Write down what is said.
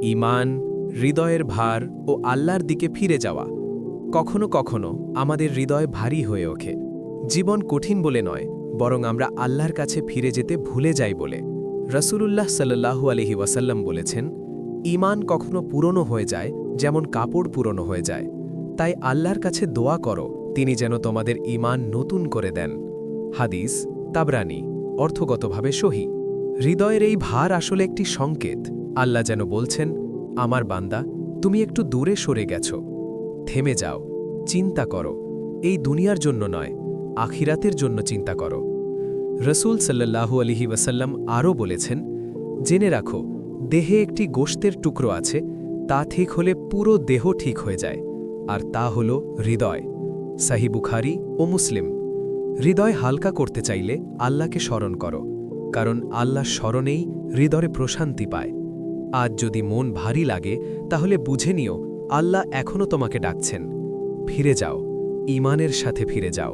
ঈমান, হৃদয়ের ভার ও আল্লাহর দিকে ফিরে যাওয়া। কখনো কখনো আমাদের হৃদয় ভারী হয়ে ওঠে, জীবন কঠিন বলে নয়, বরং আমরা আল্লাহর কাছে ফিরে যেতে ভুলে যাই বলে। রাসূলুল্লাহ সাল্লাল্লাহু আলাইহি ওয়াসাল্লাম বলেছেন, ঈমান কখনো পুরনো হয়ে যায় যেমন কাপড় পুরনো হয়ে যায়। তাই আল্লাহর কাছে দোয়া করো, তিনি যেন তোমাদের ঈমান নতুন করে দেন। হাদিস তাবরানী, অর্থগতভাবে সহিহ। হৃদয়ের এই ভার আসলে একটি সংকেত। আল্লাহ যেন বলছেন, আমার বান্দা, তুমি একটু দূরে সরে গেছ, থেমে যাও, চিন্তা করো। এই দুনিয়ার জন্য নয়, আখিরাতের জন্য চিন্তা করো। রসূল সাল্লাল্লাহু আলাইহি ওয়াসাল্লাম আরও বলেছেন, জেনে রাখো, দেহে একটি গোশতের টুকরো আছে, তা ঠিক হলে পুরো দেহ ঠিক হয়ে যায়, আর তা হল হৃদয়। সহিহ বুখারী ও মুসলিম। হৃদয় হালকা করতে চাইলে আল্লাহকে স্মরণ করো, কারণ আল্লাহ স্মরণেই হৃদয়ে প্রশান্তি পায়। আজ যদি মন ভারী লাগে, তাহলে বুঝে নিও আল্লাহ এখনও তোমাকে ডাকছেন। ফিরে যাও, ঈমানের সাথে ফিরে যাও।